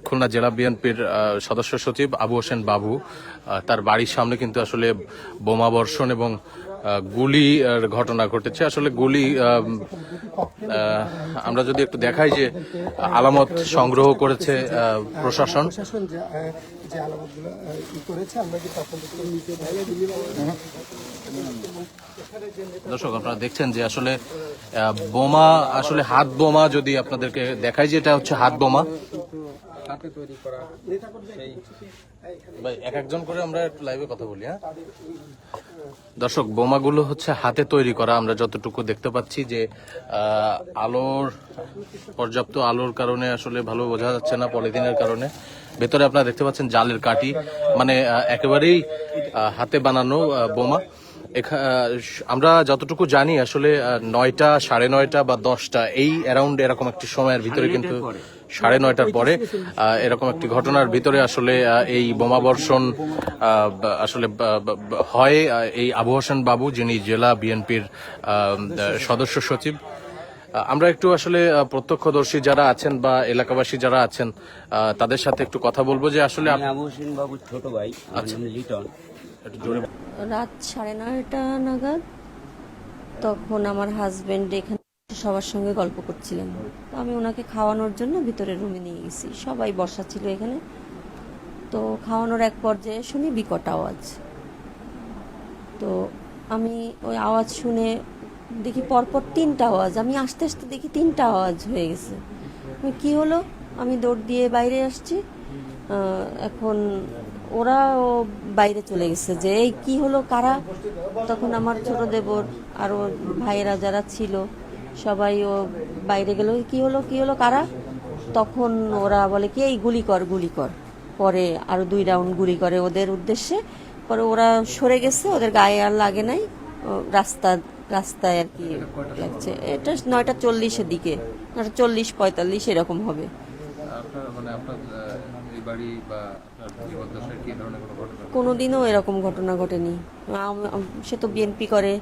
খুলনা জেলা বিএনপির সদস্য সচিব আবু হোসেন বাবু, তার বাড়ির সামনে কিন্তু আসলে বোমা বর্ষণ এবং গুলি ঘটনা ঘটেছে। আসলে গুলি আমরা যদি একটু দেখাই যে আলামত সংগ্রহ করেছে প্রশাসন। যে আলামতগুলো করেছে আমরা কি তখন দর্শক আপনারা দেখছেন যে আসলে বোমা, আসলে হাত বোমা যদি আপনাদেরকে দেখাই যে এটা হচ্ছে হাত বোমা, হাতে তৈরি করা। ভাই এক একজন করে আমরা একটু লাইভে কথা বলি। হ্যাঁ দর্শক, বোমাগুলো হচ্ছে হাতে তৈরি করা। আমরা যতটুকু দেখতে পাচ্ছি যে পর্যাপ্ত আলোর কারণে আসলে ভালো বোঝা যাচ্ছে না, পলিথিনের কারণে। ভেতরে আপনারা দেখতে পাচ্ছেন জালের কাঠি, মানে একেবারেই হাতে বানানো বোমা। আমরা যতটুকু জানি আসলে 9টা, 9:30 বা 10টা এই অ্যারাউন্ড এরকম একটি সময়ের ভিতরে, কিন্তু 9:30টার পরে এরকম একটি ঘটনার ভিতরে আসলে এই বোমা বর্ষণ আসলে হয়। এই আবু হোসেন বাবু, যিনি জেলা বিএনপির সদস্য সচিব, আমরা একটু আসলে প্রত্যক্ষদর্শী যারা আছেন বা এলাকাবাসী যারা আছেন তাদের সাথে একটু কথা বলবো যে আসলে আবু হোসেন বাবুর ছোট ভাই। আচ্ছা, লিটন। রাত 9:30 নাগাদ তখন আমার হাজবেন্ড এখানে সবার সঙ্গে গল্প করছিলেন। তো আমি ওনাকে খাওয়ানোর জন্য ভিতরে রুমে নিয়ে গেছি, সবাই বসা ছিল এখানে। তো খাওয়ানোর এক পর্যায়ে শুনি বিকট আওয়াজ। তো আমি ওই আওয়াজ শুনে দেখি পরপর 3টা আওয়াজ, আমি আস্তে আস্তে দেখি 3টা আওয়াজ হয়ে গেছে। কি হলো, আমি দৌড় দিয়ে বাইরে আসছি। এখন ওরাও বাইরে চলে গেছে যে এই কি হলো, কারা। তখন আমার ছোট দেবর আরো ভাইয়েরা যারা ছিল সবাই ও বাইরে গেল, কি হলো কারা। তখন ওরা বলে কি এই গুলি কর গুলি কর। পরে আরো 2 রাউন্ড গুলি করে ওদের উদ্দেশ্যে। পরে ওরা সরে গেছে, ওদের গায়ে আর লাগে নাই, রাস্তায় আর কি লাগছে। এটা 9:40-এর দিকে, 9:40-45 এরকম হবে। কোনোদিনও এরকম ঘটনা ঘটেনি। সে তো বিএনপি করে,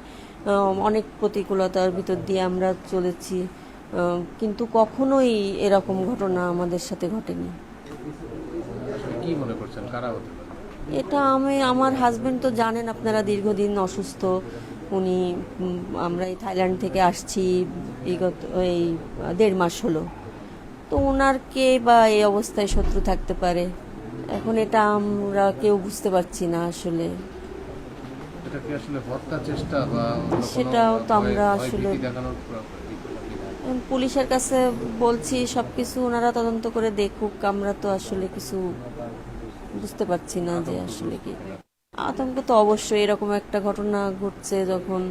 অনেক প্রতিকূলতার ভিতর দিয়ে আমরা চলেছি, কিন্তু কখনোই এরকম ঘটনা আমাদের সাথে ঘটেনি। কি মনে করছেন কারা হতে পারে? এটা আমার হাজবেন্ড তো জানেন আপনারা, দীর্ঘদিন অসুস্থ উনি। আমরা এই থাইল্যান্ড থেকে আসছি বিগত এই 1.5 মাস হলো। তো ওনার কে বা এই অবস্থায় শত্রু থাকতে পারে, এখন এটা আমরা কেউ বুঝতে পারছি না আসলে। এটা কি আসলে হত্যা চেষ্টা বা সেটাও তো আমরা আসলে পুলিশের কাছে বলছি, সবকিছু ওনারা তদন্ত করে দেখুক। আমরা তো আসলে কিছু বুঝতে পারছি না যে আসলে কি। আতঙ্ক তো অবশ্যই, এরকম একটা ঘটনা ঘটছে যখন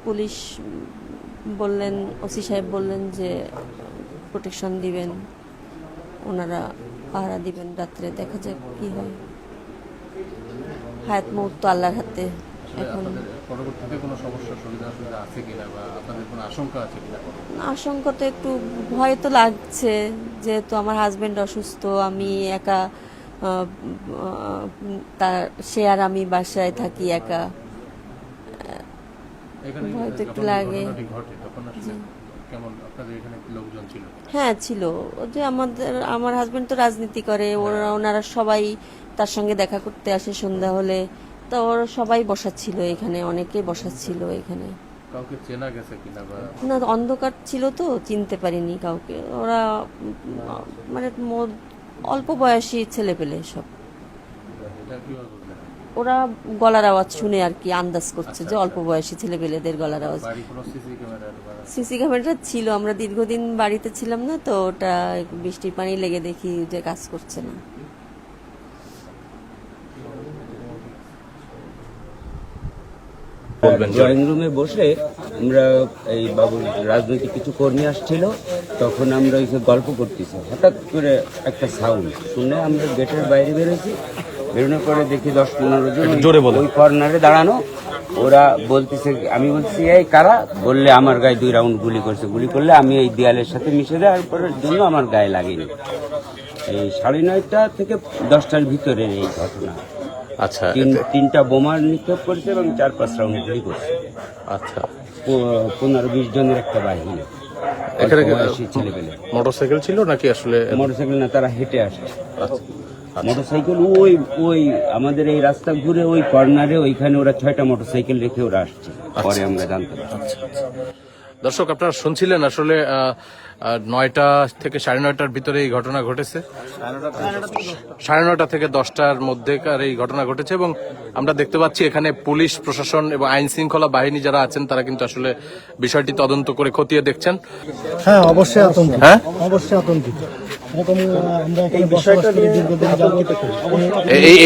পুলিশ বললেন, ওসি সাহেব বললেন যে প্রোটেকশন দিবেন, ওনারা পাহারা দিবেন রাত্রে, দেখা যাক কি হয়। হায়াত মৌত তো আল্লাহর হাতে। এখন পরবর্তীতে কোনো সমস্যা সুবিধা আছে কিনা বা আপনাদের কোনো আশঙ্কা আছে কিনা? আশঙ্কা তো একটু, ভয় তো লাগছে, যেহেতু আমার হাজবেন্ড অসুস্থ, আমি একা, সে আর আমি বাসায় থাকি একা, ভয় তো একটু লাগে। হ্যাঁ ছিল, যে আমার হাজবেন্ড তো রাজনীতি করে, ওনারা সবাই তার সঙ্গে দেখা করতে আসে সন্ধ্যা হলে। তো ওরা সবাই বসাচ্ছিল এখানে, অনেকেই বসাচ্ছিল এখানে। কাউকে চেনা গেছে কিনা? না, অন্ধকার ছিল তো চিনতে পারিনি কাউকে। ওরা মানে অল্প বয়সী ছেলে পেলে সব। ওরা গলার আওয়াজ শুনে আর কি আন্দাজ করছে যে অল্প বয়সী ছেলে পেলেদের গলার আওয়াজ। সিসি ক্যামেরা ছিল, আমরা দীর্ঘদিন বাড়িতে ছিলাম না তো, ওটা বৃষ্টির পানি লেগে দেখি যে কাজ করছে না। ড্রয়িং রুমে বসে আমরা এই বাবুর রাজনৈতিক কিছু কর্মী আসছিল, তখন আমরা ওই গল্প করতেছি, হঠাৎ করে একটা সাউন্ড শুনে আমরা গেটের বাইরে বেরোছি। বেরোনোর পরে দেখি 10-15 জন ওই কর্নারে দাঁড়ানো। ওরা বলতেছে, আমি বলছি এই কারা, বললে আমার গায়ে 2 রাউন্ড গুলি করছে। গুলি করলে আমি এই দেয়ালের সাথে মিশে দেওয়ার পরের জন্য আমার গায়ে লাগেনি। এই 9:30টা থেকে 10টার ভিতরের এই ঘটনা। আচ্ছা, 3টা বোমা নিক্ষেপ করছে এবং 4-5 রাউন্ড গুলি করছে। আচ্ছা, 15-20 জনের একটা বাহিনী। এখানে বয়সী ছেলেপেলে। মোটরসাইকেল ছিল নাকি আসলে? মোটরসাইকেল না, তারা হেঁটে আসছে। মোটরসাইকেল ওই ওই আমাদের এই রাস্তা ঘুরে ওই কর্নারে ওইখানে ওরা 6টা মোটরসাইকেল রেখে ওরা আসছে, পরে আমরা জানতে পারছি। দর্শক, আপনারা শুনছিলেন আসলে 9টা থেকে 9:30টার ভিতরে এই ঘটনা ঘটেছে। 9:30 থেকে 10টার মধ্যেকার এই ঘটনা ঘটেছে এবং আমরা দেখতে পাচ্ছি এখানে পুলিশ প্রশাসন এবং আইন শৃঙ্খলা বাহিনী যারা আছেন তারা কিন্তু আসলে বিষয়টি তদন্ত করে খতিয়ে দেখছেন। হ্যাঁ, অবশ্যই আতঙ্কিত। হ্যাঁ, অবশ্যই আতঙ্কিত। এরকম আমরা এখানে বসবাস করি দীর্ঘদিন যাবত।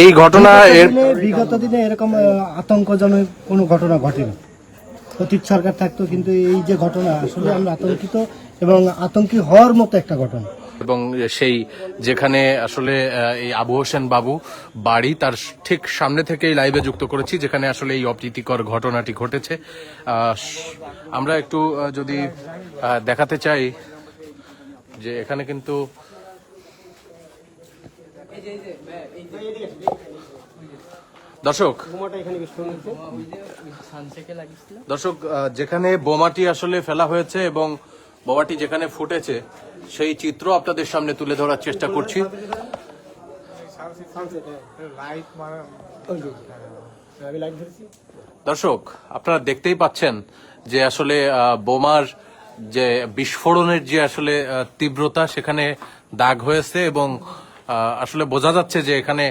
এই ঘটনা বিগত দিনে এরকম আতঙ্কজনক কোনো ঘটনা ঘটেনি। অতীত সরকার থাকতো, কিন্তু এই যে ঘটনা আসলে আমরা আতঙ্কিত এবং আতঙ্কি হওয়ার মতো একটা ঘটনা। এবং সেই যেখানে আসলে এই আবু হোসেন বাবু বাড়ি, তার ঠিক সামনে থেকেই লাইভে যুক্ত করেছি যেখানে আসলে এই অপ্রীতিকর ঘটনাটি ঘটেছে। আমরা একটু যদি দেখাতে চাই যে এখানে কিন্তু দর্শক যেখানে বোমাটি আসলে ফেলা হয়েছে এবং বোমাটি যেখানে ফুটেছে সেই চিত্র আপনাদের সামনে তুলে ধরার চেষ্টা করছি। দর্শক, আপনারা দেখতেই পাচ্ছেন যে আসলে বোমার যে বিস্ফোরণের যে আসলে তীব্রতা সেখানে দাগ হয়েছে এবং আসলে বোঝা যাচ্ছে যে এখানে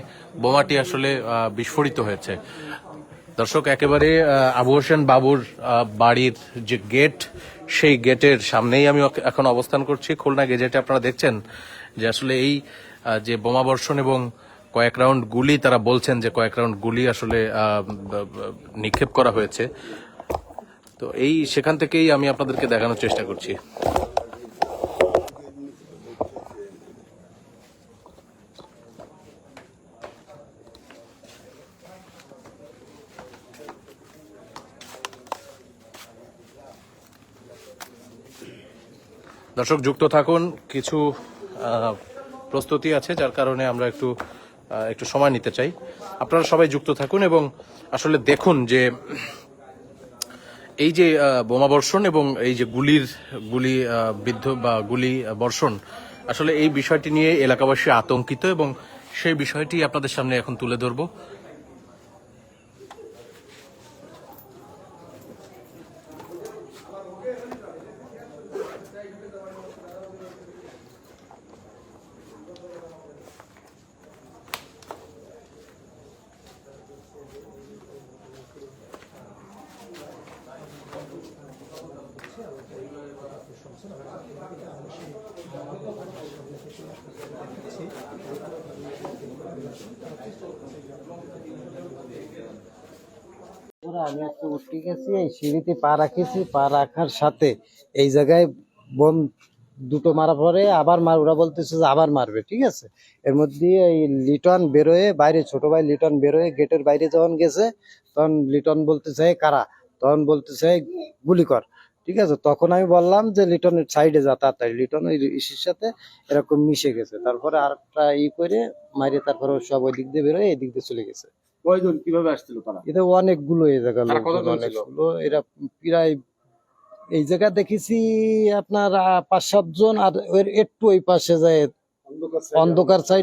বোমাটি আসলে বিস্ফোরিত হয়েছে। দর্শক, একেবারে আবু হোসেন বাবুর বাড়ির যে গেট, সেই গেটের সামনেই আমি এখন অবস্থান করছি। খুলনা গেজেটে আপনারা দেখছেন যে আসলে এই যে বোমা বর্ষণ এবং কয়েক রাউন্ড গুলি, তারা বলছেন যে কয়েক রাউন্ড গুলি আসলে নিক্ষেপ করা হয়েছে। তো এই সেখান থেকেই আমি আপনাদেরকে দেখানোর চেষ্টা করছি। দর্শক, যুক্ত থাকুন, কিছু প্রস্তুতি আছে যার কারণে আমরা একটু সময় নিতে চাই। আপনারা সবাই যুক্ত থাকুন এবং আসলে দেখুন যে এই যে বোমা বর্ষণ এবং এই যে গুলি বিদ্ধ বা গুলি বর্ষণ, আসলে এই বিষয়টি নিয়ে এলাকাবাসী আতঙ্কিত এবং সেই বিষয়টি আপনাদের সামনে এখন তুলে ধরবো। আমি একটা উঠে গেছি, এই সিঁড়িতে পা রাখেছি, পা রাখার সাথে এই জায়গায় বোম দুটো মারা পরে আবার ওরা বলতেছে যে আবার মারবে, ঠিক আছে। এর মধ্যে এই লিটন বেরোয় বাইরে, ছোট ভাই লিটন বেরোয় গেটের বাইরে যখন গেছে তখন লিটন বলতে চাই কারা, তখন বলতে চাই গুলি কর, ঠিক আছে। তখন আমি বললাম যে লিটনের সাইডে যা, তাড়াতাড়ি লিটন ওই ইসির সাথে এরকম মিশে গেছে। তারপরে আরেকটা করে মারে, তারপরে সব ওই দিক দিয়ে বেরোয় এই দিক দিয়ে চলে গেছে। কয়জন কিভাবে আসছিল তারা? এটা অনেকগুলো এই জায়গা অনেকগুলো, এরা প্রায় এই জায়গা দেখেছি আপনার 5-7 জন, আর একটু ওই পাশে যায় অন্ধকার সাইড